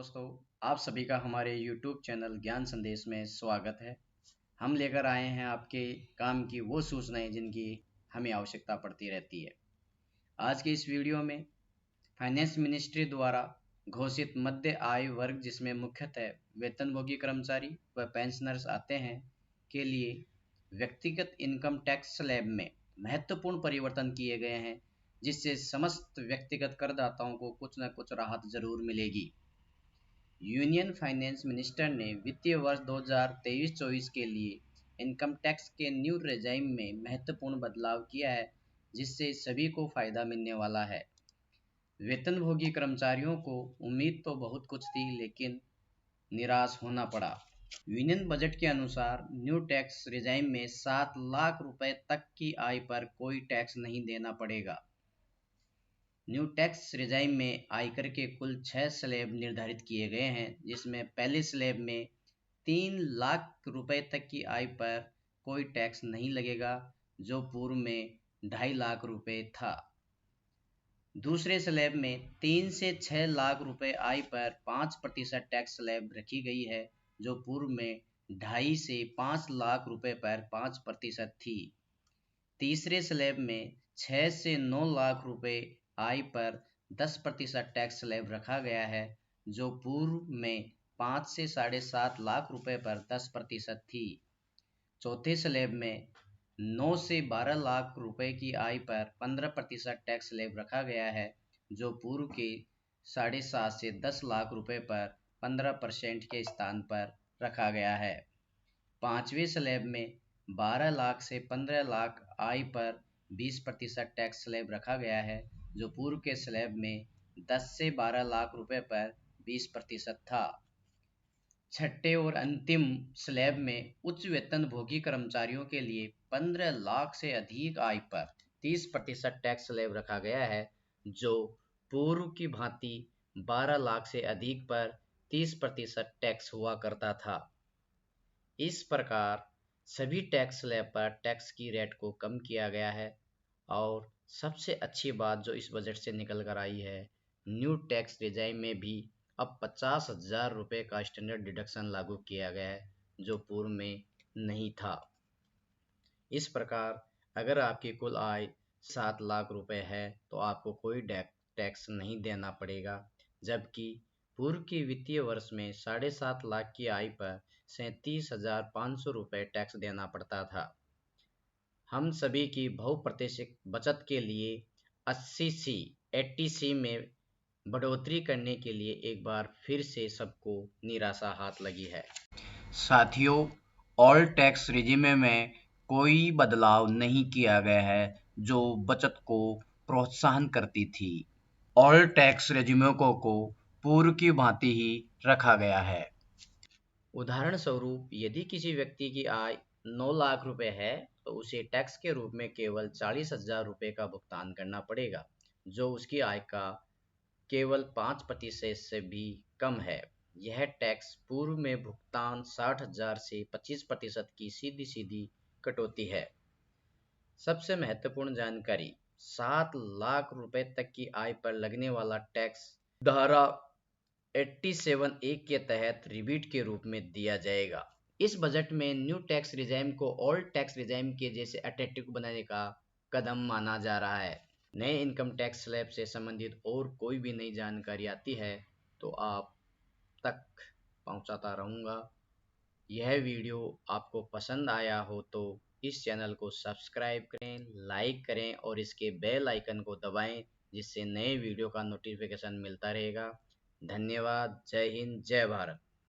दोस्तों, आप सभी का हमारे YouTube चैनल ज्ञान संदेश में स्वागत है। हम लेकर आए हैं आपके काम की वो सूचनाएं जिनकी हमें आवश्यकता पड़ती रहती है। आज के इस वीडियो में फाइनेंस मिनिस्ट्री द्वारा घोषित मध्य आय वर्ग, जिसमें मुख्यतः वेतनभोगी कर्मचारी व पेंशनर्स आते हैं, के लिए व्यक्तिगत इनकम टैक्स स्लैब में महत्वपूर्ण परिवर्तन किए गए हैं, जिससे समस्त व्यक्तिगत करदाताओं को कुछ न कुछ राहत जरूर मिलेगी। यूनियन फाइनेंस मिनिस्टर ने वित्तीय वर्ष 2023-24 के लिए इनकम टैक्स के न्यू रेजाइम में महत्वपूर्ण बदलाव किया है, जिससे सभी को फायदा मिलने वाला है। वेतनभोगी कर्मचारियों को उम्मीद तो बहुत कुछ थी, लेकिन निराश होना पड़ा। यूनियन बजट के अनुसार न्यू टैक्स रेजाइम में 7 लाख रुपए तक की आय पर कोई टैक्स नहीं देना पड़ेगा। न्यू टैक्स रेजाइम में आयकर के कुल 6 स्लैब निर्धारित किए गए हैं, जिसमें पहले स्लैब में 3 लाख रुपए तक की आय पर कोई टैक्स नहीं लगेगा, जो पूर्व में 2.5 लाख रुपए था। दूसरे स्लैब में 3 से 6 लाख रुपए आय पर 5% टैक्स स्लैब रखी गई है, जो पूर्व में 2.5 से 5 लाख रुपए पर 5% थी। तीसरे स्लैब में 6 से 9 लाख रुपए आय पर 10% टैक्स स्लैब रखा गया है, जो पूर्व में 5 से 7.5 लाख रुपए पर 10% थी। चौथे स्लैब में 9 से 12 लाख रुपए की आय पर 15% टैक्स स्लैब रखा गया है, जो पूर्व के 7.5 से 10 लाख रुपए पर 15% के स्थान पर रखा गया है। पांचवें स्लैब में 12 लाख से 15 लाख आय पर 20% टैक्स स्लैब रखा गया है, जो पूर्व के स्लैब में 10 से 12 लाख रुपए पर 20% था। छठे और अंतिम स्लैब में उच्च वेतन भोगी कर्मचारियों के लिए 15 लाख से अधिक आय पर 30% टैक्स स्लैब रखा गया है, जो पूर्व की भांति 12 लाख से अधिक पर 30% टैक्स हुआ करता था। इस प्रकार सभी टैक्स स्लैब पर टैक्स की रेट को कम किया गया है। और सबसे अच्छी बात जो इस बजट से निकल कर आई है, न्यू टैक्स रेजाइम में भी अब 50,000 रुपये का स्टैंडर्ड डिडक्शन लागू किया गया है, जो पूर्व में नहीं था। इस प्रकार अगर आपकी कुल आय 7 लाख रुपए है तो आपको कोई टैक्स नहीं देना पड़ेगा, जबकि पूर्व के वित्तीय वर्ष में 7.5 लाख की आय पर 37,500 रुपये टैक्स देना पड़ता था। हम सभी की बहुप्रतिशत बचत के लिए 80C में बढ़ोतरी करने के लिए एक बार फिर से सबको निराशा हाथ लगी है। साथियों, ऑल टैक्स रेजिम में कोई बदलाव नहीं किया गया है जो बचत को प्रोत्साहन करती थी। ऑल टैक्स रेजिमों को पूर्व की भांति ही रखा गया है। उदाहरण स्वरूप, यदि किसी व्यक्ति की आय 9 लाख रुपए है तो उसे टैक्स के रूप में केवल 40,000 रुपये का भुगतान करना पड़ेगा, जो उसकी आय का केवल 5% से भी कम है। यह टैक्स पूर्व में भुगतान 60,000 से 25% की सीधी सीधी कटौती है। सबसे महत्वपूर्ण जानकारी, 7 लाख रुपए तक की आय पर लगने वाला टैक्स धारा 87A के तहत रिबीट के रूप में दिया जाएगा। इस बजट में न्यू टैक्स रिजाइम को ओल्ड टैक्स रिजाइम के जैसे अट्रैक्टिव बनाने का कदम माना जा रहा है। नए इनकम टैक्स स्लैब से संबंधित और कोई भी नई जानकारी आती है तो आप तक पहुंचाता रहूँगा। यह वीडियो आपको पसंद आया हो तो इस चैनल को सब्सक्राइब करें, लाइक करें और इसके बेल आइकन को दबाएं, जिससे नए वीडियो का नोटिफिकेशन मिलता रहेगा। धन्यवाद। जय हिंद, जय भारत।